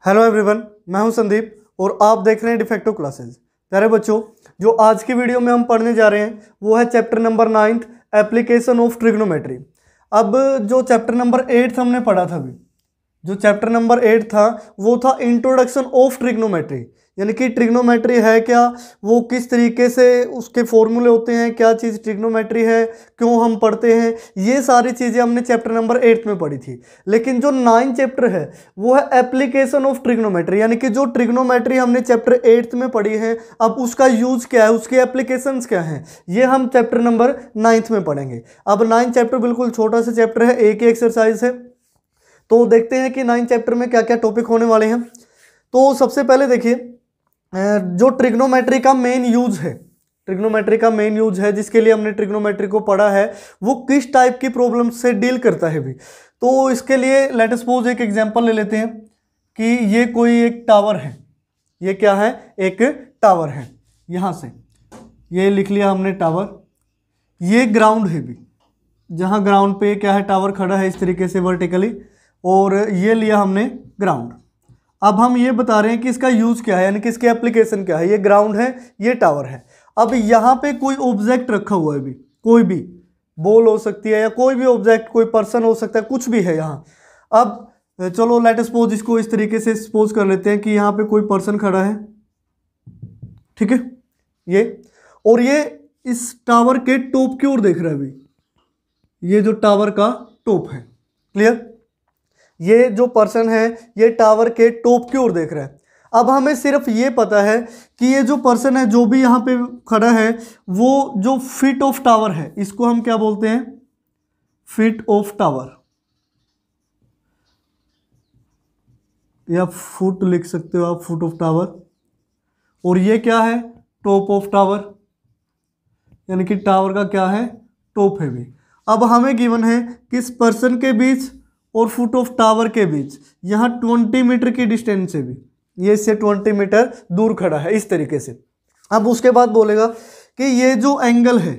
Hello everyone, मैं हूं संदीप और आप देख रहे हैं डिफेक्टिव क्लासेस। प्यारे बच्चों, जो आज की वीडियो में हम पढ़ने जा रहे हैं वो है chapter number 9 application of trigonometry. अब जो चैप्टर नंबर 8 हमने पढ़ा था अभी, जो चैप्टर नंबर 8 था वो था इंट्रोडक्शन ऑफ ट्रिग्नोमेट्री, यानी कि ट्रिग्नोमेट्री है क्या, वो किस तरीके से उसके फॉर्मूले होते हैं, क्या चीज़ ट्रिग्नोमेट्री है, क्यों हम पढ़ते हैं, ये सारी चीज़ें हमने चैप्टर नंबर 8 में पढ़ी थी। लेकिन जो 9 चैप्टर है वो है एप्लीकेशन ऑफ ट्रिग्नोमेट्री, यानी कि जो ट्रिग्नोमेट्री हमने चैप्टर 8 में पढ़ी है अब उसका यूज क्या है, उसके एप्लीकेशंस क्या हैं, ये हम चैप्टर नंबर 9 में पढ़ेंगे। अब 9 चैप्टर बिल्कुल छोटा सा चैप्टर है, एक ही एक्सरसाइज है। तो देखते हैं कि 9 चैप्टर में क्या क्या टॉपिक होने वाले हैं। तो सबसे पहले देखिए, जो ट्रिग्नोमेट्री का मेन यूज है, ट्रिग्नोमेट्री का मेन यूज है जिसके लिए हमने ट्रिग्नोमेट्री को पढ़ा है, वो किस टाइप की प्रॉब्लम से डील करता है भी। तो इसके लिए लेट सपोज एक एग्जांपल ले लेते हैं कि ये कोई एक टावर है, ये क्या है, एक टावर है। यहाँ से ये लिख लिया हमने टावर, ये ग्राउंड है भी, जहाँ ग्राउंड पे क्या है, टावर खड़ा है इस तरीके से वर्टिकली, और ये लिया हमने ग्राउंड। अब हम ये बता रहे हैं कि इसका यूज़ क्या है, यानी कि इसकी एप्लीकेशन क्या है। ये ग्राउंड है, ये टावर है। अब यहाँ पे कोई ऑब्जेक्ट रखा हुआ है भी, कोई भी बॉल हो सकती है या कोई भी ऑब्जेक्ट, कोई पर्सन हो सकता है, कुछ भी है यहाँ। अब चलो लेट सपोज इसको इस तरीके से सपोज कर लेते हैं कि यहाँ पे कोई पर्सन खड़ा है, ठीक है, ये, और ये इस टावर के टॉप की ओर देख रहा है अभी, ये जो टावर का टॉप है, क्लियर। ये जो पर्सन है ये टावर के टॉप की ओर देख रहा है। अब हमें सिर्फ ये पता है कि ये जो पर्सन है जो भी यहाँ पे खड़ा है, वो जो फीट ऑफ टावर है, इसको हम क्या बोलते हैं, फीट ऑफ टावर, या फुट लिख सकते हो आप, फुट ऑफ टावर। और ये क्या है, टॉप ऑफ टावर, यानी कि टावर का क्या है, टॉप है भी। अब हमें गिवन है कि इस पर्सन के बीच और फुट ऑफ टावर के बीच यहाँ 20 मीटर की डिस्टेंस है भी, ये इससे 20 मीटर दूर खड़ा है इस तरीके से। अब उसके बाद बोलेगा कि ये जो एंगल है,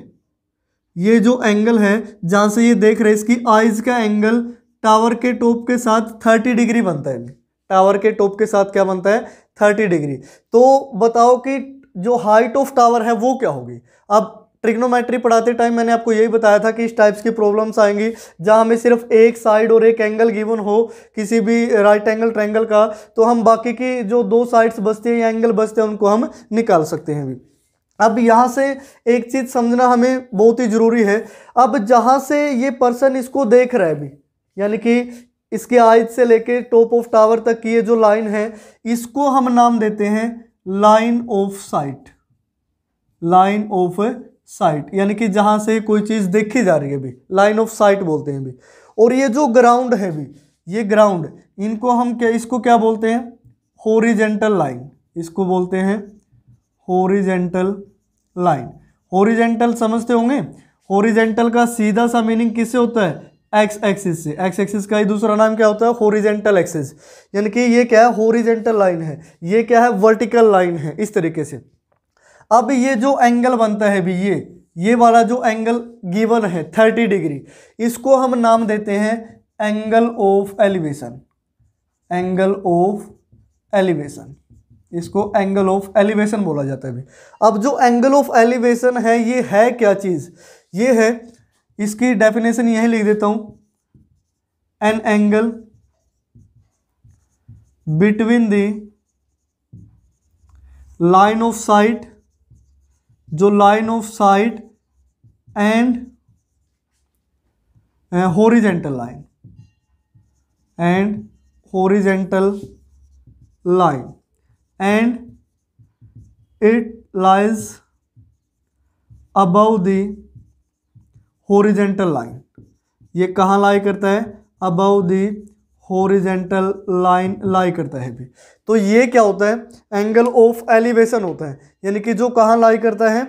ये जो एंगल है जहाँ से ये देख रहे हैं, इसकी आइज का एंगल टावर के टॉप के साथ 30 डिग्री बनता है। टावर के टॉप के साथ क्या बनता है, 30 डिग्री। तो बताओ कि जो हाइट ऑफ टावर है वो क्या होगी। अब ट्रिग्नोमेट्री पढ़ाते टाइम मैंने आपको यही बताया था कि इस टाइप्स की प्रॉब्लम्स आएंगी जहां हमें सिर्फ एक साइड और एक एंगल गिवन हो किसी भी राइट एंगल ट्रायंगल का, तो हम बाकी की जो दो साइड्स बचते हैं या एंगल बचते हैं उनको हम निकाल सकते हैं भी। अब यहाँ से एक चीज़ समझना हमें बहुत ही ज़रूरी है। अब जहाँ से ये पर्सन इसको देख रहा है भी, यानी कि इसके आइज से लेके टॉप ऑफ टावर तक की ये जो लाइन है, इसको हम नाम देते हैं line of site, line of site, यानी कि जहां से कोई चीज देखी जा रही है भी, लाइन ऑफ साइट बोलते हैं भी। और ये जो ग्राउंड है भी, ये ग्राउंड, इनको हम क्या, इसको क्या बोलते हैं, हॉरिजेंटल लाइन, इसको बोलते हैं हॉरिजेंटल लाइन। हॉरिजेंटल समझते होंगे, हॉरिजेंटल का सीधा सा मीनिंग किससे होता है, एक्स एक्सिस से। एक्स एक्सिस का ही दूसरा नाम क्या होता है, हॉरिजेंटल एक्सिस, यानी कि ये क्या है, हॉरिजेंटल लाइन है, ये क्या है, वर्टिकल लाइन है, इस तरीके से। अब ये जो एंगल बनता है भी, ये वाला जो एंगल गिवन है 30 डिग्री, इसको हम नाम देते हैं angle of elevation, angle of elevation, इसको एंगल ऑफ एलिवेशन बोला जाता है भी। अब जो एंगल ऑफ एलिवेशन है ये है क्या चीज, ये है, इसकी डेफिनेशन यही लिख देता हूं, an angle between the line of sight, जो line of sight and horizontal line, and horizontal line, and it lies above the horizontal line. ये कहाँ लाई करता है, above the horizontal line lie करता है भी। तो ये क्या होता है, एंगल ऑफ एलिवेशन होता है, यानी कि जो कहाँ लाई करता है,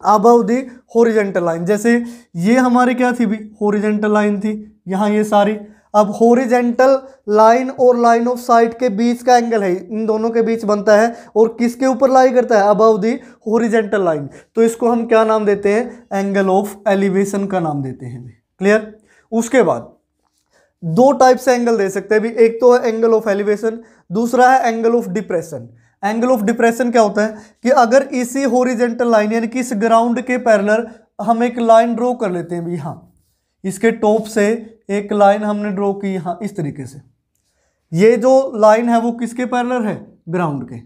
अबव द हॉरिजेंटल लाइन। जैसे ये हमारे क्या थी भी, हॉरिजेंटल लाइन थी, यहाँ ये सारी। अब हॉरिजेंटल लाइन और लाइन ऑफ साइट के बीच का एंगल है, इन दोनों के बीच बनता है, और किसके ऊपर लाई करता है, अबव द हॉरिजेंटल लाइन। तो इसको हम क्या नाम देते हैं, एंगल ऑफ एलिवेशन का नाम देते हैं, क्लियर। उसके बाद दो टाइप से एंगल दे सकते हैं भी, एक तो है एंगल ऑफ एलिवेशन, दूसरा है angle of depression. Angle of depression क्या होता है कि अगर इसी हॉरिजॉन्टल लाइन यानी कि इस ग्राउंड के पैरेलल हम एक लाइन ड्रॉ कर लेते हैं भी, हाँ इसके टॉप से एक लाइन हमने ड्रॉ की हाँ इस तरीके से, ये जो लाइन है वो किसके पैरेलल है, ग्राउंड के।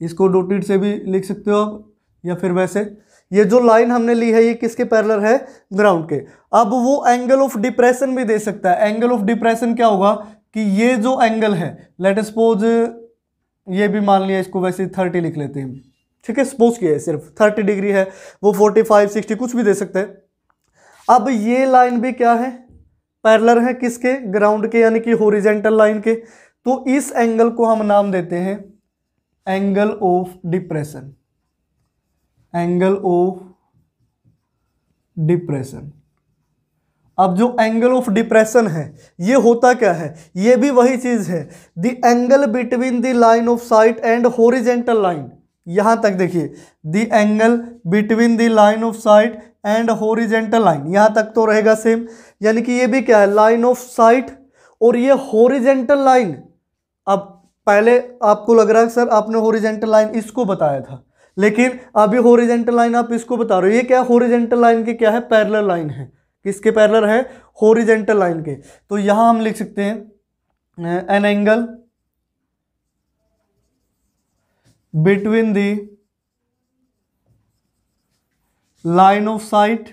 इसको डॉटेड से भी लिख सकते हो आप, या फिर वैसे ये जो लाइन हमने ली है ये किसके पैरेलल है, ग्राउंड के। अब वो एंगल ऑफ डिप्रेशन भी दे सकता है। एंगल ऑफ डिप्रेशन क्या होगा कि ये जो एंगल है, लेट सपोज ये भी मान लिया, इसको वैसे 30 लिख लेते हैं, ठीक है, सपोज किया है सिर्फ 30 डिग्री है, वो 45 60 कुछ भी दे सकते हैं। अब ये लाइन भी क्या है, पैरेलल है किसके, ग्राउंड के, यानी कि हॉरिजॉन्टल लाइन के। तो इस एंगल को हम नाम देते हैं angle of depression, angle of depression. अब जो एंगल ऑफ डिप्रेशन है ये होता क्या है, ये भी वही चीज है, the angle between the line of sight and horizontal line. यहां तक देखिए, the angle between the line of sight and horizontal line, यहां तक तो रहेगा सेम, यानी कि ये भी क्या है, लाइन ऑफ साइट और ये हॉरिजॉन्टल लाइन। अब पहले आपको लग रहा है सर आपने हॉरिजॉन्टल लाइन इसको बताया था, लेकिन अभी हॉरिजॉन्टल लाइन आप इसको बता रहे हो, ये क्या हॉरिजॉन्टल लाइन के क्या है, पैरेलल लाइन है, किसके पैरेलल है, हॉरिजॉन्टल लाइन के। तो यहां हम लिख सकते हैं an angle between the line of sight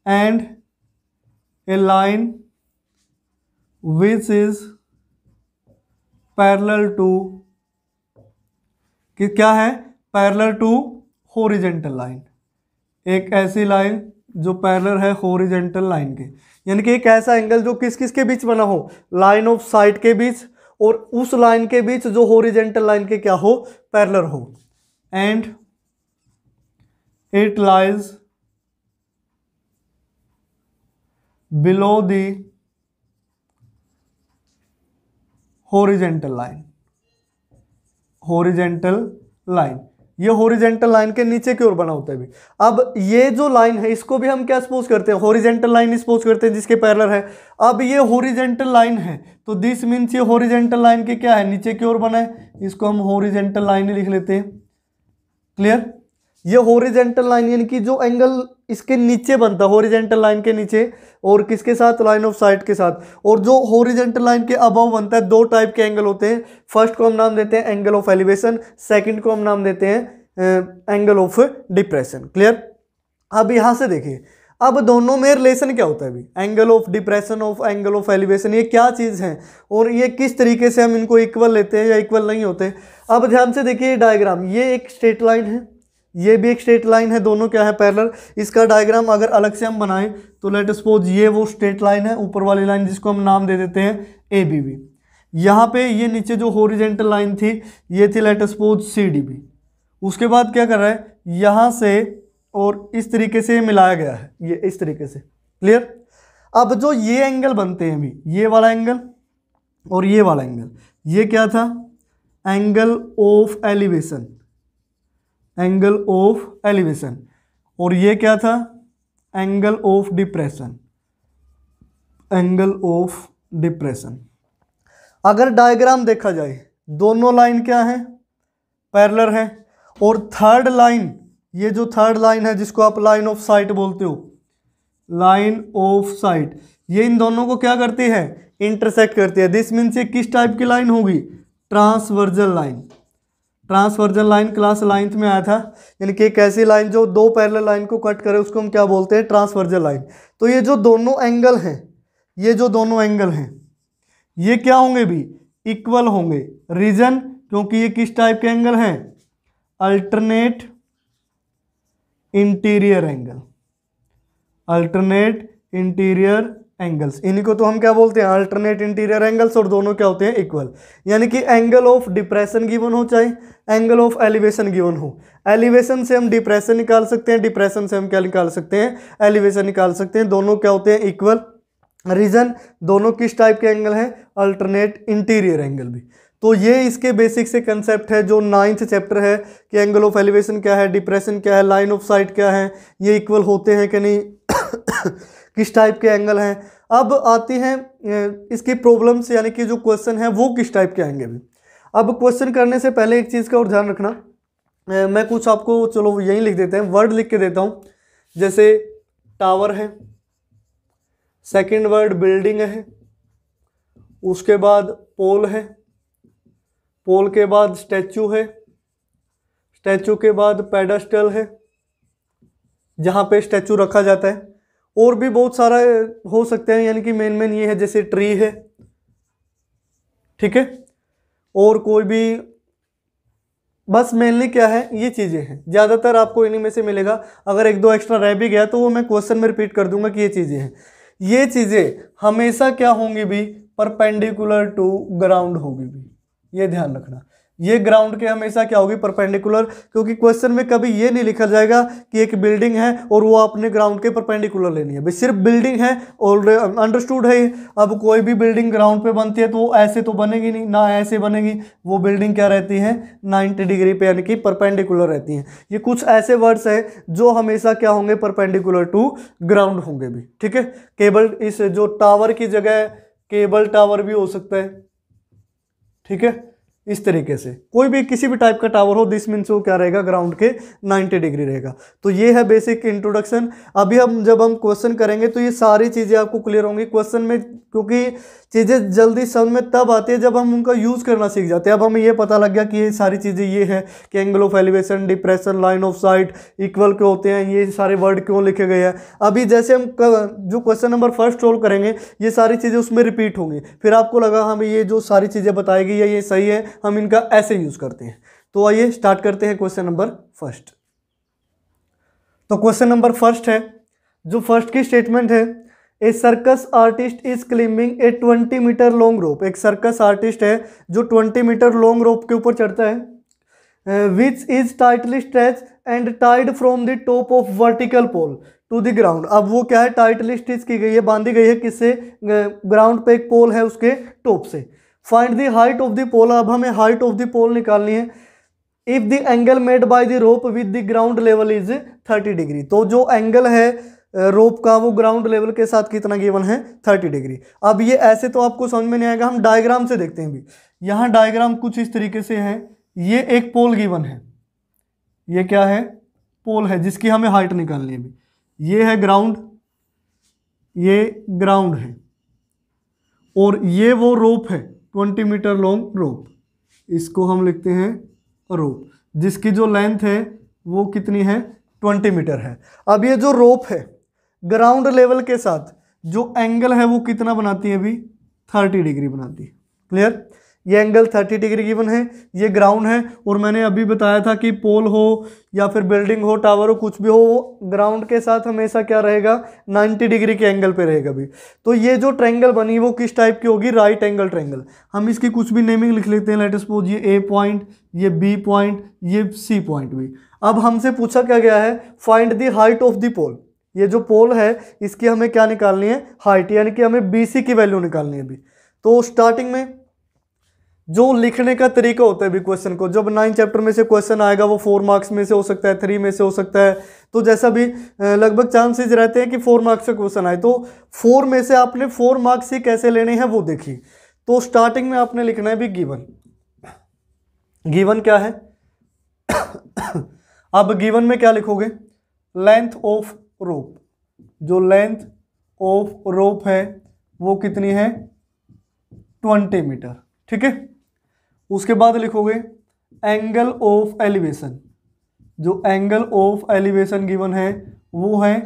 and a line which is parallel to, कि क्या है, पैरेलल टू हॉरिजॉन्टल लाइन। एक ऐसी लाइन जो पैरेलल है हॉरिजॉन्टल लाइन के, यानी कि एक ऐसा एंगल जो किस किस के बीच बना हो, लाइन ऑफ साइट के बीच और उस लाइन के बीच जो हॉरिजॉन्टल लाइन के क्या हो, पैरेलल हो। And it lies below the horizontal line, horizontal line, ये हॉरिजॉन्टल लाइन के नीचे की ओर बना होता है भी। अब ये जो लाइन है इसको भी हम क्या सपोज करते हैं, हॉरिजॉन्टल लाइन सपोज करते हैं जिसके पैरेलल है। अब ये हॉरिजॉन्टल लाइन है तो दिस मीन्स ये हॉरिजॉन्टल लाइन के क्या है, नीचे की ओर बना है, इसको हम हॉरिजॉन्टल लाइन ही लिख लेते हैं। क्लियर, ये हॉरिजॉन्टल लाइन यानी कि जो एंगल इसके नीचे बनता है, हॉरिजॉन्टल लाइन के नीचे और किसके साथ, लाइन ऑफ साइट के साथ, और जो हॉरिजॉन्टल लाइन के अबव बनता है, दो टाइप के एंगल होते हैं। फर्स्ट को हम नाम देते हैं एंगल ऑफ एलिवेशन, सेकंड को हम नाम देते हैं एंगल ऑफ डिप्रेशन। क्लियर, अब यहां से देखिए, अब दोनों में रिलेशन क्या होता है अभी, angle of depression of angle of elevation, ये क्या चीज़ है और ये किस तरीके से हम इनको इक्वल लेते हैं या इक्वल नहीं होते। अब ध्यान से देखिए डायग्राम, ये एक स्ट्रेट लाइन है, ये भी एक स्ट्रेट लाइन है, दोनों क्या है, पैरेलल। इसका डायग्राम अगर अलग से हम बनाएं तो लेट सपोज ये वो स्ट्रेट लाइन है, ऊपर वाली लाइन जिसको हम नाम दे देते हैं ए बी बी। यहाँ पे ये नीचे जो हॉरिजॉन्टल लाइन थी ये थी let suppose C D B. उसके बाद क्या कर रहा है, यहाँ से और इस तरीके से मिलाया गया है, ये इस तरीके से। क्लियर, अब जो ये एंगल बनते हैं अभी, ये वाला एंगल और ये वाला एंगल, ये क्या था, angle of elevation, angle of elevation, और ये क्या था, angle of depression, angle of depression. अगर डायग्राम देखा जाए दोनों लाइन क्या है, पैरेलल है, और थर्ड लाइन, ये जो थर्ड लाइन है जिसको आप लाइन ऑफ साइट बोलते हो, लाइन ऑफ साइट, ये इन दोनों को क्या करती है, इंटरसेक्ट करती है। दिस मीन्स ये किस टाइप की लाइन होगी, transversal line. Transversal line class 9th में आया था, यानी कि एक ऐसी लाइन जो दो पैरेलल लाइन को कट करे उसको हम क्या बोलते हैं, ट्रांसवर्जल लाइन। तो ये जो दोनों एंगल हैं, ये जो दोनों एंगल हैं ये क्या होंगे भी, इक्वल होंगे। रीजन, क्योंकि ये किस टाइप के एंगल हैं, alternate interior angle, alternate interior angles, इन्हीं को तो हम क्या बोलते हैं, अल्टरनेट इंटीरियर एंगल्स, और दोनों क्या होते हैं, इक्वल। यानी कि एंगल ऑफ डिप्रेशन गिवन हो चाहे एंगल ऑफ एलिवेशन गिवन हो, एलिवेशन से हम डिप्रेशन निकाल सकते हैं, डिप्रेशन से हम क्या निकाल सकते हैं, एलिवेशन निकाल सकते हैं, दोनों क्या होते हैं, इक्वल। रीजन, दोनों किस टाइप के एंगल हैं, अल्टरनेट इंटीरियर एंगल भी। तो ये इसके बेसिक से कंसेप्ट है जो 9th चैप्टर है कि एंगल ऑफ एलिवेशन क्या है, डिप्रेशन क्या है, लाइन ऑफ साइट क्या है, ये इक्वल होते हैं कि नहीं। किस टाइप के एंगल हैं। अब आती हैं इसकी प्रॉब्लम्स, यानी कि जो क्वेश्चन है वो किस टाइप के आएंगे भी। अब क्वेश्चन करने से पहले एक चीज़ का और ध्यान रखना, मैं कुछ आपको चलो यहीं लिख देते हैं, वर्ड लिख के देता हूँ। जैसे टावर है, सेकंड वर्ड बिल्डिंग है, उसके बाद पोल है, पोल के बाद स्टैचू है, स्टैचू के बाद पेडेस्टल है जहाँ पे स्टैचू रखा जाता है, और भी बहुत सारा हो सकते हैं, यानी कि मेन ये है, जैसे ट्री है, ठीक है, और कोई भी, बस मेनली क्या है ये चीज़ें हैं, ज़्यादातर आपको इन्हीं में से मिलेगा। अगर एक दो एक्स्ट्रा रह भी गया तो वो मैं क्वेश्चन में रिपीट कर दूंगा कि ये चीज़ें हैं। ये चीज़ें हमेशा क्या होंगी भी, परपेंडिकुलर टू ग्राउंड होगी भी, ये ध्यान रखना। ये ग्राउंड के हमेशा क्या होगी, परपेंडिकुलर, क्योंकि क्वेश्चन में कभी ये नहीं लिखा जाएगा कि एक बिल्डिंग है और वो अपने ग्राउंड के परपेंडिकुलर लेनी है भाई, सिर्फ बिल्डिंग है और अंडरस्टूड है। अब कोई भी बिल्डिंग ग्राउंड पे बनती है तो वो ऐसे तो बनेगी नहीं ना, ऐसे बनेगी, वो बिल्डिंग क्या रहती है 90 डिग्री पे, यानी कि परपेंडिकुलर रहती है। ये कुछ ऐसे वर्ड्स है जो हमेशा क्या होंगे, परपेंडिकुलर टू ग्राउंड होंगे भी, ठीक है। केबल, इस जो टावर की जगह केबल टावर भी हो सकता है, ठीक है। इस तरीके से कोई भी किसी भी टाइप का टावर हो, दिस मीन्स वो क्या रहेगा, ग्राउंड के 90 डिग्री रहेगा। तो ये है बेसिक इंट्रोडक्शन। अभी हम जब हम क्वेश्चन करेंगे तो ये सारी चीज़ें आपको क्लियर होंगी क्वेश्चन में, क्योंकि चीज़ें जल्दी समझ में तब आती है जब हम उनका यूज़ करना सीख जाते हैं। अब हमें ये पता लग गया कि ये सारी चीज़ें ये है कि angle of elevation, depression, line of site, equal क्यों होते हैं, ये सारे वर्ड क्यों लिखे गए हैं। अभी जैसे हम जो क्वेश्चन नंबर फर्स्ट सोल्व करेंगे ये सारी चीज़ें उसमें रिपीट होंगी, फिर आपको लगा हाँ भाई ये जो सारी चीज़ें बताई गई है ये सही है, हम इनका ऐसे यूज़ करते हैं। तो आइए स्टार्ट करते हैं क्वेश्चन नंबर फर्स्ट। तो क्वेश्चन नंबर फर्स्ट है, जो फर्स्ट की स्टेटमेंट है, a circus artist is climbing a 20 metre long rope. एक सर्कस आर्टिस्ट है जो 20 मीटर लॉन्ग रोप के ऊपर चढ़ता है, which is tightly stretch and tied from the top of vertical pole to the ground. अब वो क्या है, टाइटली स्टिच की गई है, बांधी गई है किससे, ग्राउंड पे एक पोल है उसके टॉप से। Find the height of the pole, अब हमें हाइट ऑफ द पोल निकालनी है। If the angle made by the rope with the ground level is 30 degree. तो जो एंगल है रोप का वो ग्राउंड लेवल के साथ कितना गिवन है, 30 डिग्री। अब ये ऐसे तो आपको समझ में नहीं आएगा, हम डायग्राम से देखते हैं भी। यहाँ डायग्राम कुछ इस तरीके से है, ये एक पोल गिवन है, ये क्या है, पोल है जिसकी हमें हाइट निकालनी है भी। ये है ग्राउंड, ये ग्राउंड है, और ये वो रोप है 20 मीटर लॉन्ग रोप, इसको हम लिखते हैं रोप, जिसकी जो लेंथ है वो कितनी है, 20 मीटर है। अब ये जो रोप है ग्राउंड लेवल के साथ जो एंगल है वो कितना बनाती है अभी, 30 डिग्री बनाती है। क्लियर, ये एंगल 30 डिग्री गिवन है, ये ग्राउंड है, और मैंने अभी बताया था कि पोल हो या फिर बिल्डिंग हो, टावर हो, कुछ भी हो, वो ग्राउंड के साथ हमेशा क्या रहेगा, 90 डिग्री के एंगल पे रहेगा भी। तो ये जो ट्रायंगल बनी वो किस टाइप की होगी, राइट एंगल ट्रायंगल। हम इसकी कुछ भी नेमिंग लिख लेते हैं, लेट अस सपोज ये ए पॉइंट, ये बी पॉइंट, ये सी पॉइंट भी। अब हमसे पूछा क्या गया है, find the height of the pole. ये जो पोल है इसकी हमें क्या निकालनी है, हाइट, यानी कि हमें BC की वैल्यू निकालनी है अभी। तो स्टार्टिंग में जो लिखने का तरीका होता है भी क्वेश्चन को, जब 9 चैप्टर में से क्वेश्चन आएगा वो 4 मार्क्स में से हो सकता है, 3 में से हो सकता है, तो जैसा भी लगभग चांसेस रहते हैं कि 4 मार्क्स से क्वेश्चन आए, तो 4 में से आपने 4 मार्क्स ही कैसे लेने हैं वो देखिए। तो स्टार्टिंग में आपने लिखना है भी गिवन। गिवन क्या है अब गिवन में क्या लिखोगे, लेंथ ऑफ रोप। जो लेंथ ऑफ रोप है वो कितनी है, 20 मीटर, ठीक है। उसके बाद लिखोगे एंगल ऑफ एलिवेशन। जो एंगल ऑफ एलिवेशन गिवन है वो है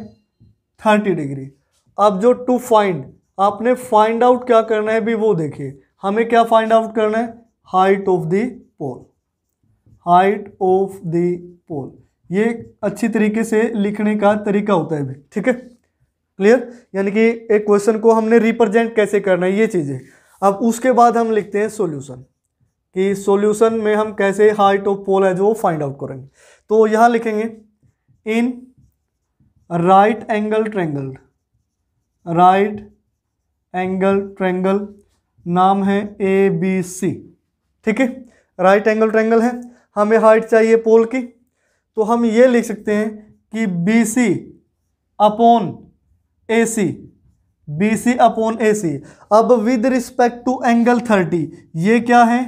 30 डिग्री। अब जो टू फाइंड, आपने फाइंड आउट क्या करना है भी वो देखिए। हमें क्या फाइंड आउट करना है, height of the pole, height of the pole. ये अच्छी तरीके से लिखने का तरीका होता है भी, ठीक है। क्लियर, यानी कि एक क्वेश्चन को हमने रिप्रेजेंट कैसे करना है ये चीज़ें। अब उसके बाद हम लिखते हैं सॉल्यूशन, कि सॉल्यूशन में हम कैसे हाइट ऑफ पोल है जो फाइंड आउट करेंगे। तो यहाँ लिखेंगे in right angle triangle, right angle triangle, नाम है ABC, ठीक है। राइट एंगल ट्रायंगल है, हमें हाइट चाहिए पोल की, तो हम ये लिख सकते हैं कि BC upon AC, BC upon AC। अब विद रिस्पेक्ट टू एंगल 30, ये क्या है,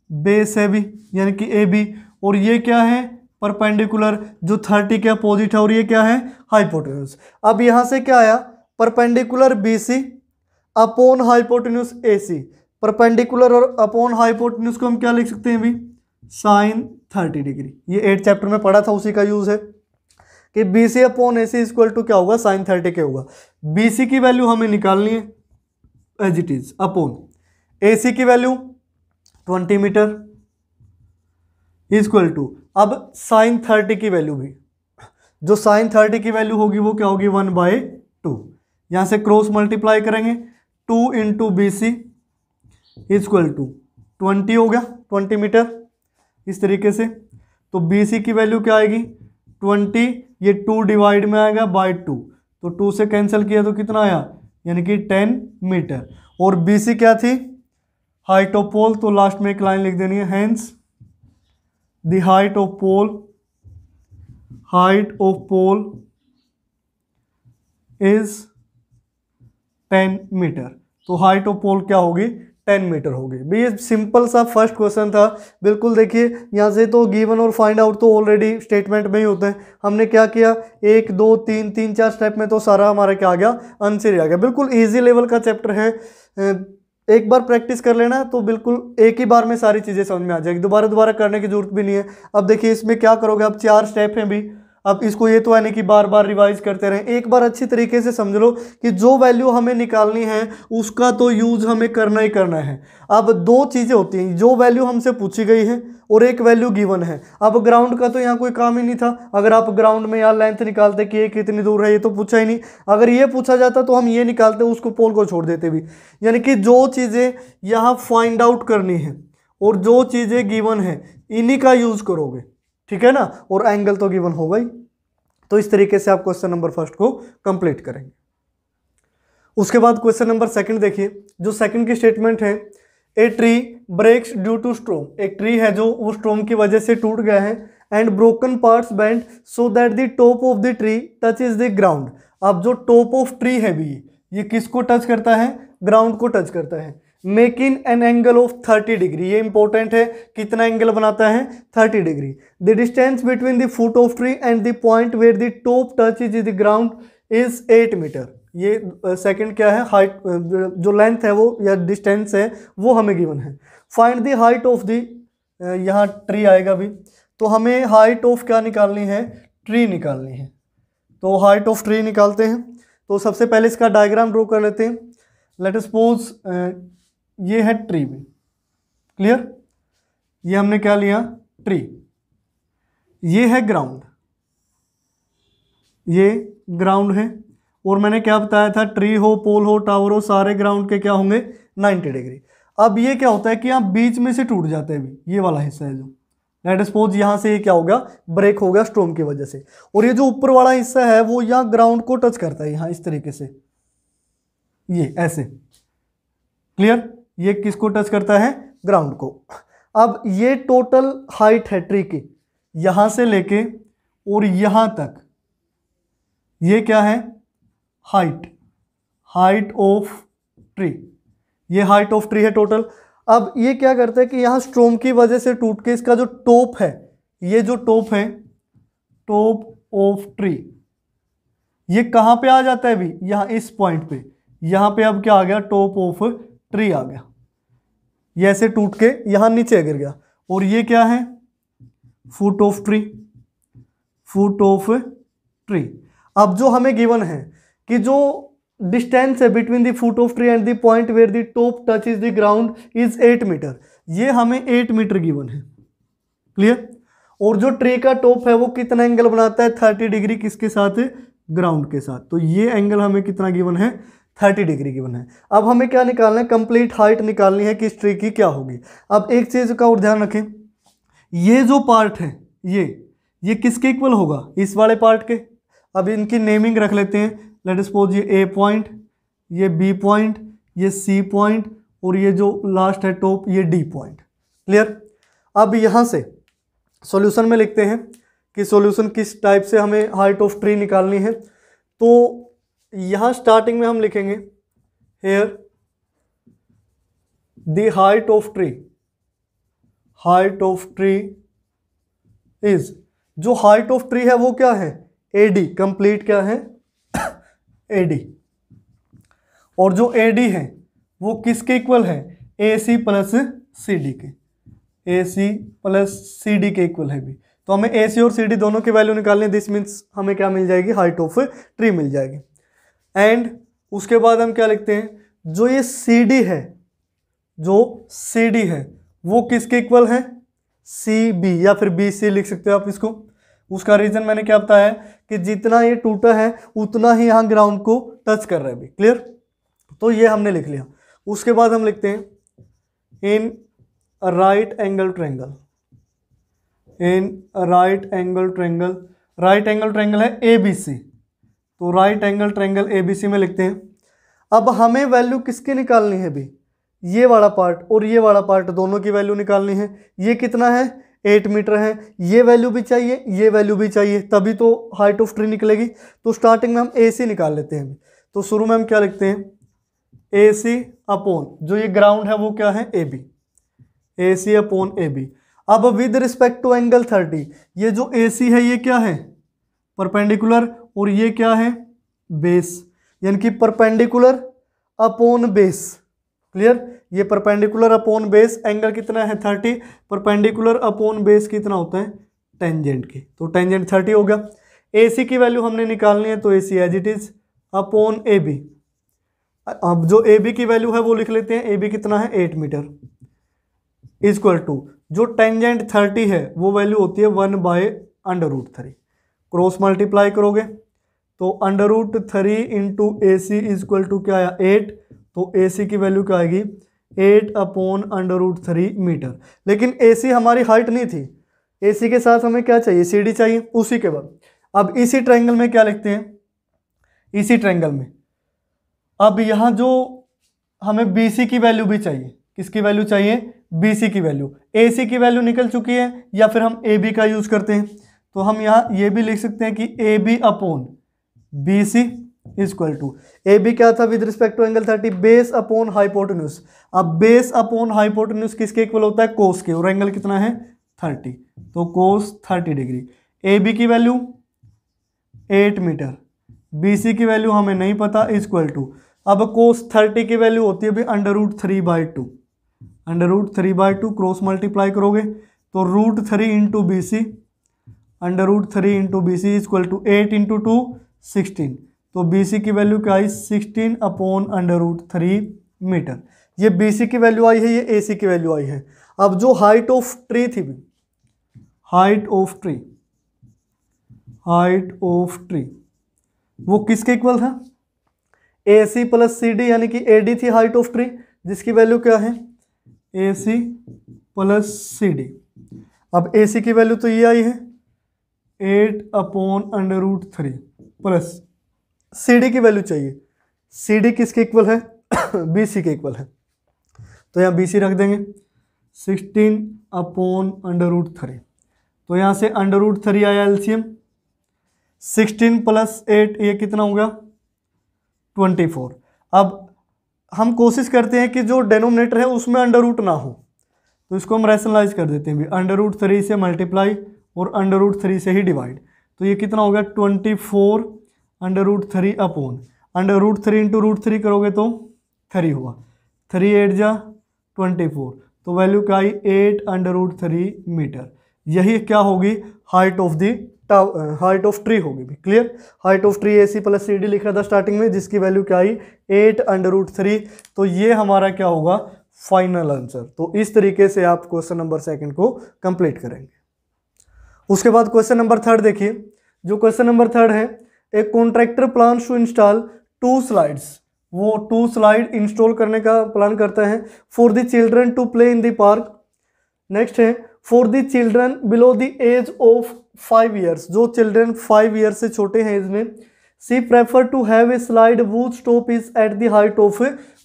बेस है भी यानी कि AB, और ये क्या है, परपेंडिकुलर जो 30 के अपोजिट है, और ये क्या है, हाइपोटेन्यूज। अब यहां से क्या आया, perpendicular BC upon hypotenuse AC। Perpendicular और अपॉन हाइपोटेन्यूज को हम क्या लिख सकते हैं भी, साइन 30 डिग्री। ये 8 चैप्टर में पढ़ा था, उसी का यूज है कि BC upon AC equal to क्या होगा, साइन 30 के होगा। BC की वैल्यू हमें निकालनी है as it is, upon AC की वैल्यू 20 मीटर इक्वल टू, अब साइन 30 की वैल्यू भी, जो साइन 30 की वैल्यू होगी वो क्या होगी, 1/2। यहां से क्रॉस मल्टीप्लाई करेंगे, 2 इंटू BC इक्वल टू 20 हो गया, 20 मीटर, इस तरीके से। तो BC की वैल्यू क्या आएगी, 20, ये 2 डिवाइड में आएगा बाय 2, तो 2 से कैंसिल किया तो कितना आया, यानी कि 10 मीटर। और BC क्या थी, हाइट ऑफ पोल, तो लास्ट में एक लाइन लिख देनी है, hence the height of pole is 10 metre. तो हाइट ऑफ पोल क्या होगी, 10 मीटर होगी। भाई ये सिंपल सा फर्स्ट क्वेश्चन था, बिल्कुल देखिए यहाँ से तो गिवन और फाइंड आउट तो ऑलरेडी स्टेटमेंट में ही होते हैं। हमने क्या किया, 1 2 3 3 4 स्टेप में तो सारा हमारा क्या आ गया, आंसर आ गया। बिल्कुल इजी लेवल का चैप्टर है, एक बार प्रैक्टिस कर लेना तो बिल्कुल एक ही बार में सारी चीज़ें समझ में आ जाएगी, दोबारा करने की जरूरत भी नहीं है। अब देखिए इसमें क्या करोगे, अब 4 स्टेप हैं भी, अब इसको ये तो है नहीं कि बार बार रिवाइज करते रहें, एक बार अच्छी तरीके से समझ लो कि जो वैल्यू हमें निकालनी है उसका तो यूज हमें करना ही करना है। अब 2 चीज़ें होती हैं, जो वैल्यू हमसे पूछी गई है और एक वैल्यू गिवन है। अब ग्राउंड का तो यहाँ कोई काम ही नहीं था, अगर आप ग्राउंड में यहाँ लेंथ निकालते कि ये कितनी दूर है, ये तो पूछा ही नहीं। अगर ये पूछा जाता तो हम ये निकालते, उसको पोल को छोड़ देते भी। यानी कि जो चीज़ें यहाँ फाइंड आउट करनी है और जो चीज़ें गिवन है इन्हीं का यूज करोगे, ठीक है ना, और एंगल तो गिवन होगा ही। तो इस तरीके से आप क्वेश्चन नंबर फर्स्ट को कंप्लीट करेंगे। उसके बाद क्वेश्चन नंबर सेकंड देखिए, जो सेकंड की स्टेटमेंट है, a tree breaks due to storm, एक ट्री है जो वो स्ट्रोम की वजह से टूट गया है, and broken parts bend so that the top of the tree touches the ground. अब जो टॉप ऑफ ट्री है भी, ये किसको टच करता है, ग्राउंड को टच करता है। Making an angle of 30 degree, ये इंपॉर्टेंट है, कितना एंगल बनाता है, 30 degree. The distance between the foot of tree and the point where the top touches the ground is 8 metre. ये सेकंड क्या है, हाइट, जो लेंथ है वो या डिस्टेंस है वो हमें गिवन है। Find the height of the, यहाँ ट्री आएगा भी, तो हमें हाइट ऑफ क्या निकालनी है, ट्री निकालनी है। तो हाइट ऑफ ट्री निकालते हैं। तो सबसे पहले इसका डायग्राम ड्रॉ कर लेते हैं। लेट अस सपोज ये है ट्री भी, क्लियर, ये हमने क्या लिया, ट्री, ये है ग्राउंड, ये ग्राउंड है, और मैंने क्या बताया था, ट्री हो, पोल हो, टावर हो, सारे ग्राउंड के क्या होंगे, 90 डिग्री। अब ये क्या होता है कि यहाँ बीच में से टूट जाते हैं भी, ये वाला हिस्सा है जो, लेट अस सपोज यहाँ से ये क्या हो गया, ब्रेक हो गया स्ट्रोम की वजह से, और ये जो ऊपर वाला हिस्सा है वो यहाँ ग्राउंड को टच करता है, यहाँ इस तरीके से, ये ऐसे, क्लियर, ये किसको टच करता है, ग्राउंड को। अब ये टोटल हाइट है ट्री की, यहां से लेके और यहां तक, ये क्या है, हाइट ऑफ ट्री, ये हाइट ऑफ ट्री है टोटल। अब ये क्या करता है कि यहां स्ट्रोम की वजह से टूट के इसका जो टॉप है, ये जो टॉप है, टॉप ऑफ ट्री, ये कहां पे आ जाता है भी, यहां इस पॉइंट पे, यहां पे अब क्या आ गया, टॉप ऑफ ट्री आ गया, ये ऐसे टूट के यहां नीचे गिर गया। और ये क्या है, foot of tree, foot of tree. अब जो हमें गिवन है कि जो डिस्टेंस है between the foot of tree and the point where the top touches the ground is 8 metre, ये हमें 8 मीटर गिवन है, क्लियर। और जो ट्री का टॉप है वो कितना एंगल बनाता है, 30 डिग्री, किसके साथ, ग्राउंड के साथ। तो ये एंगल हमें कितना गिवन है, 30 डिग्री गिवन है। अब हमें क्या निकालना है, कंप्लीट हाइट निकालनी है कि इस ट्री की क्या होगी। अब एक चीज का और ध्यान रखें, ये जो पार्ट है ये किसके इक्वल होगा, इस वाले पार्ट के। अब इनकी नेमिंग रख लेते हैं, लेट अस सपोज ये ए पॉइंट, ये बी पॉइंट, ये सी पॉइंट, और ये जो लास्ट है टॉप, ये डी पॉइंट, क्लियर। अब यहां से सॉल्यूशन में लिखते हैं कि सॉल्यूशन किस टाइप से हमें हाइट ऑफ ट्री निकालनी है। तो यहां स्टार्टिंग में हम लिखेंगे here the height of tree is, जो हाइट ऑफ ट्री है वो क्या है, एडी, कंप्लीट क्या है, एडी। और जो एडी है वो किसके इक्वल है, AC प्लस CD के, AC प्लस CD के इक्वल है भी। तो हमें AC और CD दोनों की वैल्यू निकालनी है। दिस मीन्स हमें क्या मिल जाएगी, हाइट ऑफ ट्री मिल जाएगी। एंड उसके बाद हम क्या लिखते हैं, जो ये CD है, जो CD है वो किसके इक्वल है, CB या फिर BC लिख सकते हो आप इसको। उसका रीजन मैंने क्या बताया कि जितना ये टूटा है उतना ही यहाँ ग्राउंड को टच कर रहा है भी। क्लियर, तो ये हमने लिख लिया। उसके बाद हम लिखते हैं इन राइट एंगल ट्रायंगल, इन right angle triangle, right angle triangle है ABC, तो राइट एंगल ट्रायंगल ABC में लिखते हैं। अब हमें वैल्यू किसकी निकालनी है भी, ये वाला पार्ट और ये वाला पार्ट दोनों की वैल्यू निकालनी है। ये कितना है, 8 मीटर है, ये वैल्यू भी चाहिए, ये वैल्यू भी चाहिए, तभी तो हाइट ऑफ ट्री निकलेगी। तो स्टार्टिंग में हम AC निकाल लेते हैं। तो शुरू में हम क्या लिखते हैं, AC अपॉन जो ये ग्राउंड है वो क्या है, AB, AC अपॉन AB। अब विद रिस्पेक्ट टू एंगल 30, ये जो AC है ये क्या है, परपेंडिकुलर, और ये क्या है, बेस, यानी कि परपेंडिकुलर अपॉन बेस। क्लियर, ये परपेंडिकुलर अपॉन बेस, एंगल कितना है 30, परपेंडिकुलर अपॉन बेस कितना होता है, टेंजेंट की, तो टेंजेंट 30 हो गया। AC की वैल्यू हमने निकालनी है, तो AC as it is upon AB। अब जो AB की वैल्यू है वो लिख लेते हैं, AB कितना है 8 मीटर, इक्वल टू जो टेंजेंट 30 है वो वैल्यू होती है 1/√3, क्रॉस मल्टीप्लाई करोगे तो √3 इंटू AC इक्वल टू क्या आया 8, तो AC की वैल्यू क्या आएगी 8/√3 मीटर। लेकिन AC हमारी हाइट नहीं थी, AC के साथ हमें क्या चाहिए, CD चाहिए। उसी के बाद अब इसी ट्रायंगल में क्या लिखते हैं, इसी ट्रायंगल में अब यहाँ जो हमें BC की वैल्यू भी चाहिए, किसकी वैल्यू चाहिए, BC की वैल्यू। AC की वैल्यू निकल चुकी है, या फिर हम AB का यूज करते हैं, तो हम यहाँ ये भी लिख सकते हैं कि AB upon BC equal to, AB क्या था with respect to angle 30, base upon hypotenuse. अब बेस अपॉन हाइपोटेन्यूज किसके इक्वल होता है, कोस के, और एंगल कितना है 30, तो कोस 30 डिग्री। AB की वैल्यू 8 मीटर, BC की वैल्यू हमें नहीं पता, इक्वल टू, अब कोस 30 की वैल्यू होती है भी √3/2, √3/2 क्रॉस मल्टीप्लाई करोगे तो √3 into BC, √3 into BC equal to 8 into 2 16, तो BC की वैल्यू क्या आई 16 अपॉन √3 मीटर। ये BC की वैल्यू आई है, ये AC की वैल्यू आई है। अब जो हाइट ऑफ ट्री थी, height of tree, height of tree वो किसके इक्वल था, AC प्लस CD, यानी कि AD थी हाइट ऑफ ट्री, जिसकी वैल्यू क्या है AC प्लस CD। अब AC की वैल्यू तो ये आई है 8/√3 प्लस CD की वैल्यू चाहिए, CD किसके इक्वल है BC के इक्वल है, तो यहाँ BC रख देंगे 16/√3, तो यहाँ से √3 आया एलसीएम, 16 प्लस 8 ये कितना होगा 24। अब हम कोशिश करते हैं कि जो डेनोमिनेटर है उसमें अंडर रूट ना हो, तो इसको हम रैशनलाइज कर देते हैं भी, √3 से मल्टीप्लाई और √3 से ही डिवाइड, तो ये कितना होगा 24/√3 अपॉन √3 इंटू √3 करोगे तो 3 हुआ, 3 8 जा 24, तो वैल्यू क्या आई 8/√3 मीटर। यही क्या होगी height of the height of tree होगी भी। Clear, height of tree AC plus CD लिखा था स्टार्टिंग में, जिसकी वैल्यू क्या आई 8/√3, तो ये हमारा क्या होगा फाइनल आंसर। तो इस तरीके से आप क्वेश्चन नंबर 2 को कंप्लीट करेंगे। उसके बाद क्वेश्चन नंबर 3 देखिए, जो क्वेश्चन नंबर 3 है, एक contractor plan to install 2 slides, वो 2 स्लाइड इंस्टॉल करने का प्लान करता है for the children to play in the park. Next है for the children below the age of 5 years, जो चिल्ड्रन 5 ईयर्स से छोटे हैं एज में, she prefer to have a slide whose top is at the height of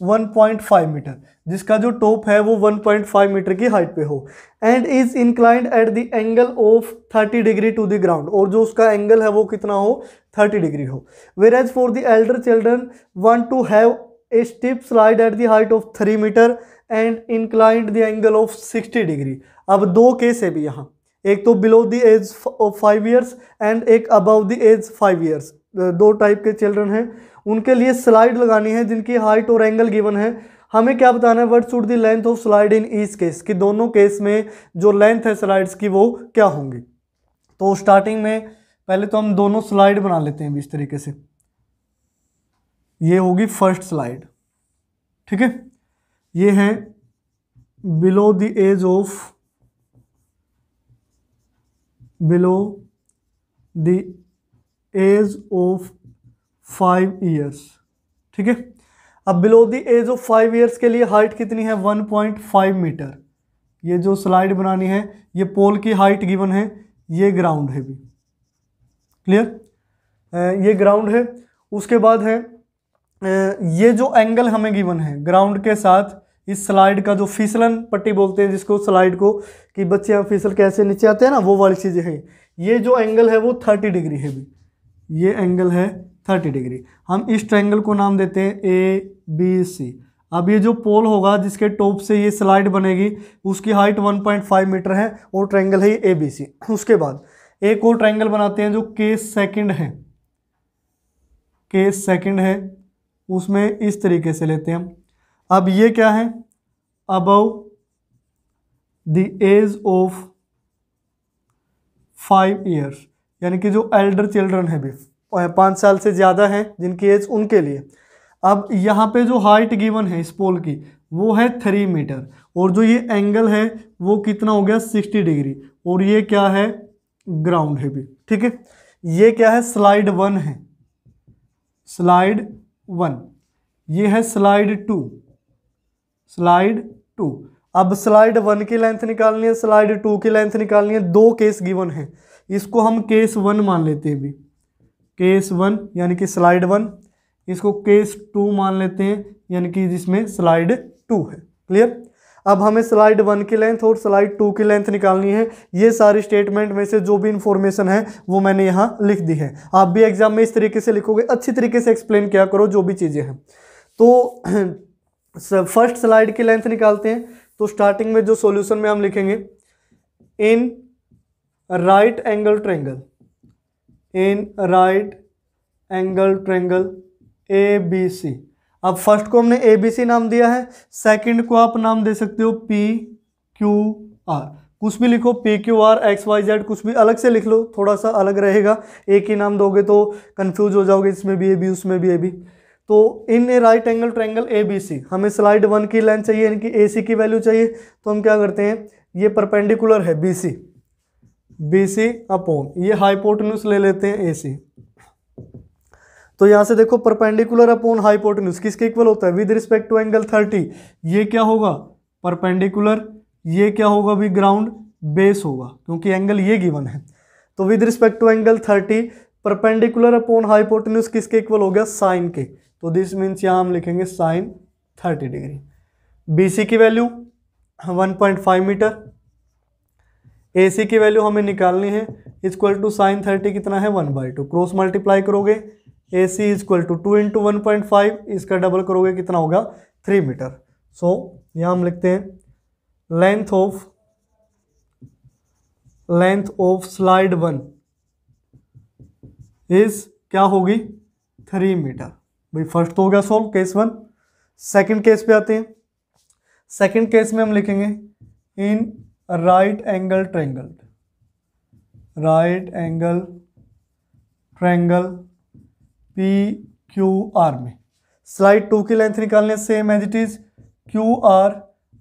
1.5 metre, जिसका जो top है वो 1.5 मीटर की हाइट पे हो, and is inclined at the angle of 30 degree to the ground, और जो उसका एंगल है वो कितना हो, 30 डिग्री हो। Whereas for the elder children want to have a steep slide at the height of 3 metre and inclined the angle of 60 degree. अब दो केस है भी यहाँ, एक तो below the age of 5 years and एक above the age 5 years, दो type के चिल्ड्रन हैं, उनके लिए स्लाइड लगानी है जिनकी हाइट और एंगल गिवन है। हमें क्या बताना है, what should the length of slide in each case, कि दोनों केस में जो लेंथ है स्लाइड्स की वो क्या होंगी। तो स्टार्टिंग में पहले तो हम दोनों स्लाइड बना लेते हैं इस तरीके से, ये होगी फर्स्ट स्लाइड, ठीक है। ये है below the age of, below the age of 5 years, ठीक है। अब below the age of 5 years के लिए हाइट कितनी है, 1.5 मीटर। ये जो स्लाइड बनानी है, ये पोल की हाइट गिवन है, ये ग्राउंड है भी, क्लियर, ये ग्राउंड है। उसके बाद है ये जो एंगल हमें गिवन है ग्राउंड के साथ, इस स्लाइड का जो फिसलन पट्टी बोलते हैं जिसको स्लाइड को, कि बच्चे यहाँ फिसल कैसे नीचे आते हैं ना, वो वाली चीज़ें हैं। ये जो एंगल है वो 30 डिग्री है भी, ये एंगल है 30 डिग्री। हम इस ट्रायंगल को नाम देते हैं ABC। अब ये जो पोल होगा जिसके टॉप से ये स्लाइड बनेगी, उसकी हाइट 1.5 मीटर है और ट्रायंगल है ये ABC। उसके बाद एक और ट्रायंगल बनाते हैं जो केस सेकंड है, केस सेकंड है, उसमें इस तरीके से लेते हैं हम। अब ये क्या है, above the age of 5 years, यानी कि जो एल्डर चिल्ड्रन है भी 5 साल से ज़्यादा हैं जिनकी एज, उनके लिए। अब यहाँ पे जो हाइट गिवन है इस पोल की वो है 3 मीटर, और जो ये एंगल है वो कितना हो गया, 60 डिग्री, और ये क्या है, ग्राउंड है भी, ठीक है। ये क्या है, स्लाइड 1 है, स्लाइड 1, ये है स्लाइड 2, स्लाइड 2। अब स्लाइड 1 की लेंथ निकालनी है, स्लाइड 2 की लेंथ निकालनी है, दो केस गिवन है, इसको हम केस 1 मान लेते हैं भी, केस 1 यानी कि स्लाइड 1, इसको केस 2 मान लेते हैं यानी कि जिसमें स्लाइड 2 है, क्लियर। अब हमें स्लाइड 1 की लेंथ और स्लाइड 2 की लेंथ निकालनी है। ये सारी स्टेटमेंट में से जो भी इंफॉर्मेशन है वो मैंने यहाँ लिख दी है, आप भी एग्जाम में इस तरीके से लिखोगे, अच्छी तरीके से एक्सप्लेन किया करो जो भी चीज़ें हैं। तो फर्स्ट स्लाइड की लेंथ निकालते हैं, तो स्टार्टिंग में जो सॉल्यूशन में हम लिखेंगे, in right angle triangle, in right angle triangle ABC। अब फर्स्ट को हमने ABC नाम दिया है, सेकंड को आप नाम दे सकते हो PQR, कुछ भी लिखो, PQR XYZ, कुछ भी अलग से लिख लो, थोड़ा सा अलग रहेगा, एक ही नाम दोगे तो कंफ्यूज हो जाओगे, इसमें भी AB उसमें भी AB। तो इन ए राइट एंगल ट्रायंगल ABC, हमें स्लाइड 1 की लेंथ चाहिए यानी कि AC की वैल्यू चाहिए, तो हम क्या करते हैं, ये परपेंडिकुलर है BC अपॉन ये हाइपोटेन्यूज ले लेते हैं AC। तो यहाँ से देखो परपेंडिकुलर अपॉन हाइपोटेन्यूज किसके इक्वल होता है, विद रिस्पेक्ट टू एंगल 30, ये क्या होगा, परपेंडिकुलर, ये क्या होगा भी, ग्राउंड बेस होगा, क्योंकि एंगल ये गिवन है। तो with respect to angle 30 perpendicular upon hypotenuse किसके इक्वल हो गया, साइन के, तो दिस मीन्स यहाँ हम लिखेंगे साइन 30 डिग्री। BC की वैल्यू 1.5 मीटर, AC की वैल्यू हमें निकालनी है, इक्वल टू साइन 30 कितना है, 1/2, क्रॉस मल्टीप्लाई करोगे, AC इक्वल टू 2 × 1.5, इसका डबल करोगे कितना होगा, 3 मीटर। सो यहाँ हम लिखते हैं लेंथ ऑफ स्लाइड 1 इज क्या होगी, 3 मीटर। भाई फर्स्ट तो हो गया सॉल्व, केस 1। सेकंड केस पे आते हैं, सेकंड केस में हम लिखेंगे in right angle triangle, right angle triangle PQR में स्लाइड 2 की लेंथ निकालने, same as it is QR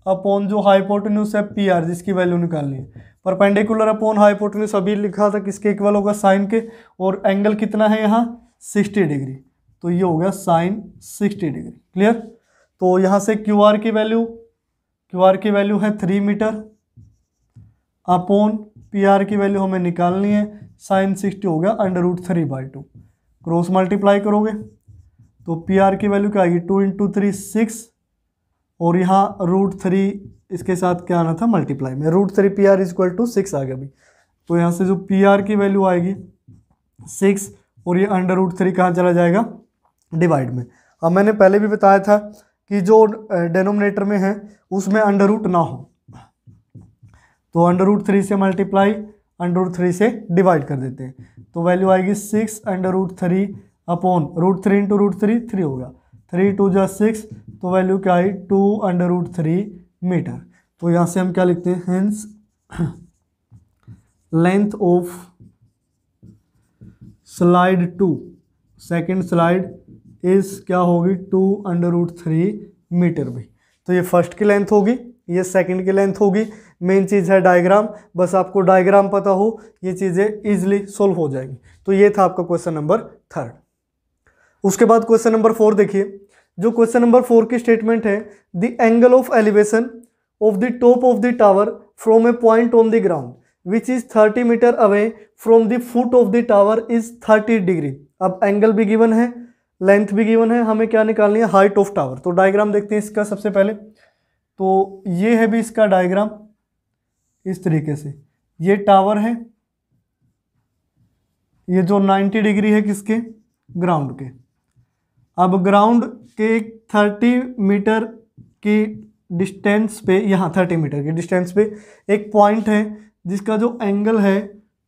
upon जो हाइपोटेन्यूज है PR, जिसकी वैल्यू निकालनी है, परपेंडिकुलर अपॉन हाइपोटेन्यूज अभी लिखा था किसके इक्वल होगा, साइन के, और एंगल कितना है यहाँ 60 डिग्री, तो ये हो गया साइन 60 डिग्री, क्लियर। तो यहाँ से QR की वैल्यू है 3 मीटर अपॉन PR की वैल्यू हमें निकालनी है, साइन 60 हो गया √3/2, क्रॉस मल्टीप्लाई करोगे तो पी आर की वैल्यू क्या आएगी, 2 × 3 6, और यहाँ √3 इसके साथ क्या आना था मल्टीप्लाई में, √3 पी आर इक्वल टू 6 आ गया अभी। तो यहाँ से जो पी आर की वैल्यू आएगी 6, और ये √3 कहाँ चला जाएगा, डिवाइड में। अब मैंने पहले भी बताया था कि जो डेनोमिनेटर में है उसमें अंडर रूट ना हो, तो √3 से मल्टीप्लाई, √3 से डिवाइड कर देते हैं, तो वैल्यू आएगी 6 √3 अपॉन √3 × √3 3 होगा, 3 × 2 = 6, तो वैल्यू क्या आई 2 √3 मीटर। तो यहाँ से हम क्या लिखते हैं, hence length of slide 2, second slide इस क्या होगी 2 √3 मीटर भी। तो ये फर्स्ट की लेंथ होगी, ये सेकंड की लेंथ होगी। मेन चीज़ है डायग्राम, बस आपको डायग्राम पता हो ये चीज़ें इजीली सोल्व हो जाएंगी। तो ये था आपका क्वेश्चन नंबर 3। उसके बाद क्वेश्चन नंबर 4 देखिए। जो क्वेश्चन नंबर 4 की स्टेटमेंट है, the angle of elevation of the top of the tower from a point on the ground which is 30 metre away from the foot of the tower is 30 degree. अब angle भी given है, length भी given है, हमें क्या निकालनी है, height of tower. तो डायग्राम देखते हैं इसका सबसे पहले। तो ये है भी इसका डायग्राम इस तरीके से, ये टावर है, ये जो 90 डिग्री है किसके, ग्राउंड के। अब ग्राउंड के 30 मीटर की डिस्टेंस पे, यहाँ 30 मीटर की डिस्टेंस पे एक पॉइंट है जिसका जो एंगल है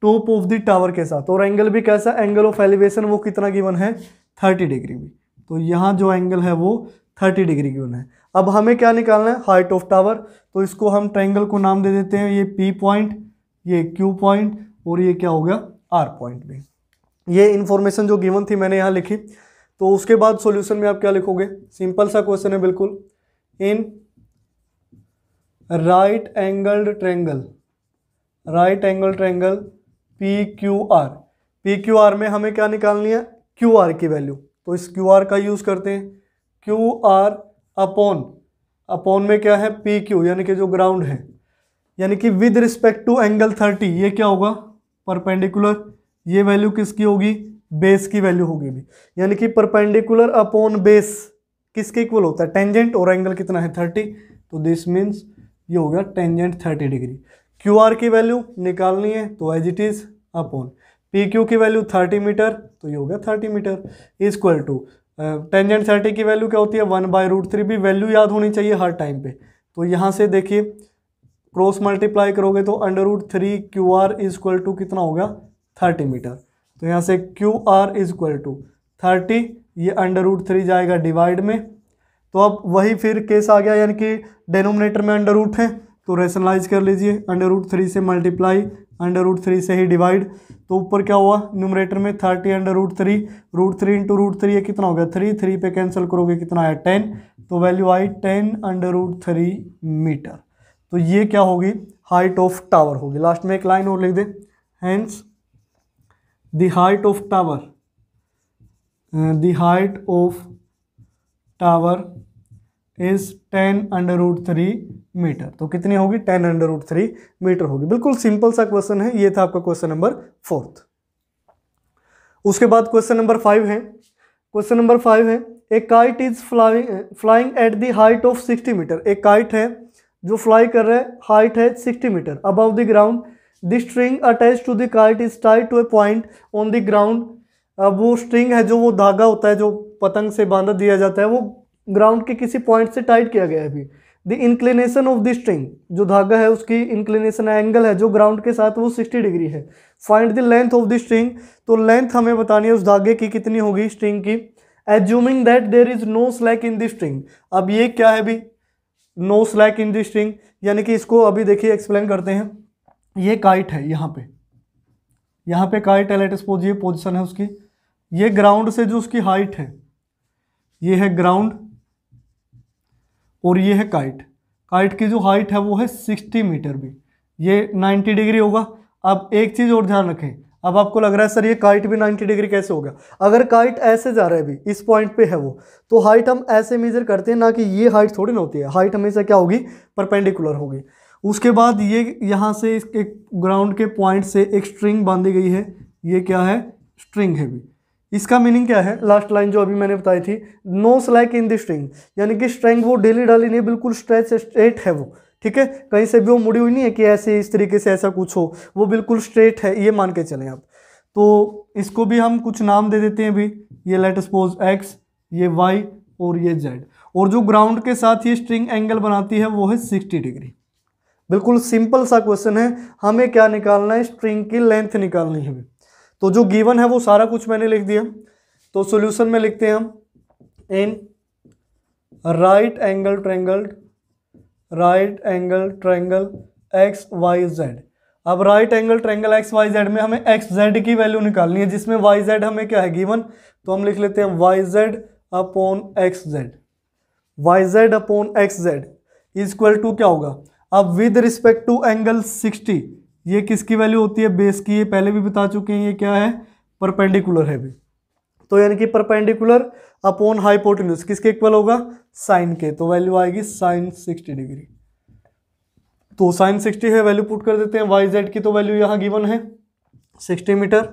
टॉप ऑफ द टावर के साथ, और एंगल भी कैसा, एंगल ऑफ एलिवेशन वो कितना गिवन है, 30 डिग्री भी। तो यहाँ जो एंगल है वो 30 डिग्री गिवन है। अब हमें क्या निकालना है, हाइट ऑफ टावर। तो इसको हम ट्रायंगल को नाम दे देते हैं, ये P पॉइंट, ये Q पॉइंट, और ये क्या हो गया R पॉइंट भी। ये इन्फॉर्मेशन जो गिवन थी मैंने यहाँ लिखी। तो उसके बाद सॉल्यूशन में आप क्या लिखोगे, सिंपल सा क्वेश्चन है बिल्कुल। In right angled triangle, right angle triangle PQR, PQR में हमें क्या निकालनी है, QR की वैल्यू। तो इस QR का यूज करते हैं, QR अपॉन में क्या है PQ, यानी कि जो ग्राउंड है, यानी कि विद रिस्पेक्ट टू एंगल 30, ये क्या होगा परपेंडिकुलर, ये वैल्यू किसकी होगी, बेस की वैल्यू होगी भी, यानी कि परपेंडिकुलर अपॉन बेस किसके इक्वल होता है, टेंजेंट, और एंगल कितना है 30। तो दिस मीन्स ये हो गया टेंजेंट 30 डिग्री। QR की वैल्यू निकालनी है तो as it is upon PQ की वैल्यू 30 मीटर, तो ये हो गया 30 मीटर इक्वल टू टेंजेंट 30 की वैल्यू क्या होती है 1/√3, भी वैल्यू याद होनी चाहिए हर टाइम पे। तो यहाँ से देखिए क्रॉस मल्टीप्लाई करोगे तो √3 QR इक्वल टू कितना होगा 30 मीटर। तो यहाँ से QR इक्वल टू 30, ये √3 जाएगा डिवाइड में। तो अब वही फिर केस आ गया, यानी कि डेनोमिनेटर में अंडर रूट है तो रेशनलाइज कर लीजिए, √3 से मल्टीप्लाई, √3 से ही डिवाइड। तो ऊपर क्या हुआ न्यूमरेटर में 30 √3, √3 × √3 ये कितना हो गया 3, 3 पे कैंसिल करोगे कितना आया 10, तो वैल्यू आई 10 √3 मीटर। तो ये क्या होगी, हाइट ऑफ टावर होगी। लास्ट में एक लाइन और लिख दे, hence the height of tower, the height of tower is 10 √3 metre. तो कितनी होगी 10 √3 मीटर होगी। बिल्कुल सिंपल सा क्वेश्चन है। ये था आपका क्वेश्चन नंबर 4। उसके बाद क्वेश्चन नंबर 5 है। क्वेश्चन नंबर 5 है, a kite is flying at the height of 60 metre. एक काइट है जो फ्लाई कर रहा है, हाइट है 60 metre above the ground. The string attach to the kite is tied to a point on the ground. अब वो स्ट्रिंग है, जो वो धागा होता है जो पतंग से बांधा दिया जाता है, वो ग्राउंड के किसी पॉइंट से टाइट किया गया है अभी। The inclination of the string, जो धागा है उसकी इंक्लिनेशन एंगल है जो ग्राउंड के साथ वो 60 डिग्री है। Find the length of the string, तो लेंथ हमें बतानी है उस धागे की कितनी होगी स्ट्रिंग की। Assuming that there is no slack in the string. अब ये क्या है भी, no slack in the string, यानी कि इसको अभी देखिए एक्सप्लेन करते हैं। ये काइट है, यहाँ पे काइट है, लेट अस सपोज ये पोजीशन है उसकी। ये ग्राउंड से जो उसकी हाइट है, ये है ग्राउंड और ये है काइट। काइट की जो हाइट है वो है 60 मीटर भी, ये 90 डिग्री होगा। अब एक चीज़ और ध्यान रखें, अब आपको लग रहा है सर ये काइट भी 90 डिग्री कैसे होगा। अगर काइट ऐसे जा रहा है अभी इस पॉइंट पे है वो, तो हाइट हम ऐसे मेजर करते हैं ना, कि ये हाइट थोड़ी ना होती है। हाइट हमेशा क्या होगी, परपेंडिकुलर होगी। उसके बाद ये यहाँ से इसके ग्राउंड के पॉइंट से एक स्ट्रिंग बांधी गई है, ये क्या है स्ट्रिंग है भी। इसका मीनिंग क्या है, लास्ट लाइन जो अभी मैंने बताई थी, no slack in the string, यानी कि स्ट्रिंग वो ढीली ढाली नहीं, बिल्कुल स्ट्रेच स्ट्रेट है वो, ठीक है, कहीं से भी वो मुड़ी हुई नहीं है कि ऐसे इस तरीके से ऐसा कुछ हो, वो बिल्कुल स्ट्रेट है, ये मान के चलें आप। तो इसको भी हम कुछ नाम दे देते हैं अभी, ये लेट सपोज x, ये y और ये z, और जो ग्राउंड के साथ ये स्ट्रिंग एंगल बनाती है वो है 60 डिग्री। बिल्कुल सिंपल सा क्वेश्चन है, हमें क्या निकालना है, स्ट्रिंग की लेंथ निकालनी है। तो जो गिवन है वो सारा कुछ मैंने लिख दिया, तो सॉल्यूशन में लिखते हैं हम in right angle triangle X Y Z. अब right angle triangle X Y Z में हमें एक्स जेड की वैल्यू निकालनी है, जिसमें वाई जेड हमें क्या है गिवन, तो हम लिख लेते हैं Y Z upon X Z, Y Z upon X Z is equal to क्या होगा, अब विद रिस्पेक्ट टू एंगल 60, ये किसकी वैल्यू होती है, बेस की, ये पहले भी बता चुके हैं, ये क्या है परपेंडिकुलर है भी, तो यानी कि परपेंडिकुलर अपॉन हाइपोटेन्यूज किसके इक्वल होगा, साइन के, तो वैल्यू आएगी साइन 60 डिग्री। तो साइन 60 है, वैल्यू पुट कर देते हैं, वाई जेड की तो वैल्यू यहाँ गिवन है 60 मीटर,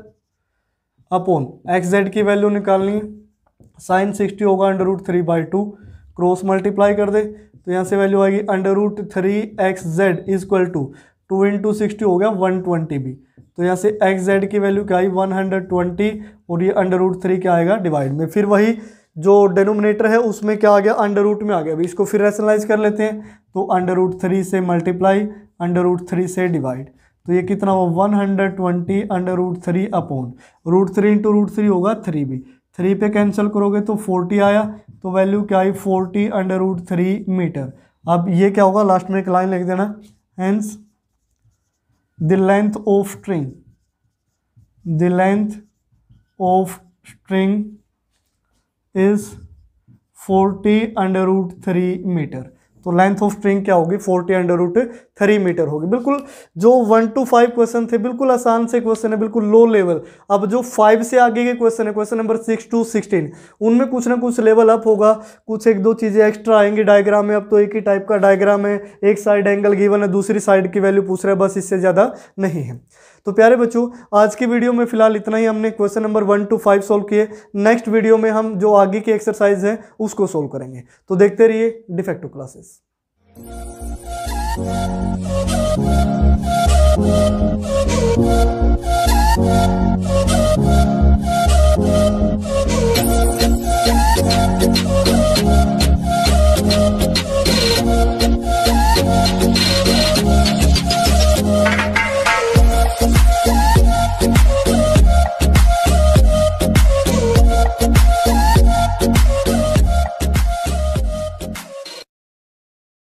अपॉन एक्स जेड की वैल्यू निकालनी है, साइन 60 होगा √3/2, क्रॉस मल्टीप्लाई कर दे तो यहाँ से वैल्यू आएगी √3xz इज इक्वल टू 2 × 60 हो गया 120 भी, तो यहाँ से एक्स जेड की वैल्यू क्या आई 120, और ये √3 क्या आएगा डिवाइड में, फिर वही जो डिनोमिनेटर है उसमें क्या आ गया अंडर में आ गया, अभी इसको फिर रैशनलाइज कर लेते हैं, तो √3 से मल्टीप्लाई √3 से डिवाइड, तो ये कितना हुआ 120 √3 अपॉन √3 × √3 होगा 3 भी, 3 पे कैंसिल करोगे तो 40 आया, तो वैल्यू क्या आई 40 √3 मीटर। अब ये क्या होगा, लास्ट में एक लाइन लिख देना, hence the length of string is 40 √3 metre, तो लेंथ ऑफ स्ट्रिंग क्या होगी 40 √3 मीटर होगी। बिल्कुल जो 1 to 5 क्वेश्चन थे बिल्कुल आसान से क्वेश्चन है, बिल्कुल लो लेवल। अब जो 5 से आगे के क्वेश्चन है, क्वेश्चन नंबर 6 to 16, उनमें कुछ ना कुछ लेवल अप होगा, कुछ एक दो चीज़ें एक्स्ट्रा आएंगी डायग्राम में। अब तो एक ही टाइप का डायग्राम है, एक साइड एंगल गिवन है, दूसरी साइड की वैल्यू पूछ रहा है, बस इससे ज़्यादा नहीं है। तो प्यारे बच्चों आज की वीडियो में फिलहाल इतना ही, हमने क्वेश्चन नंबर 1 to 5 सोल्व किए। नेक्स्ट वीडियो में हम जो आगे की एक्सरसाइज है उसको सोल्व करेंगे, तो देखते रहिए defective classes. We'll be right back.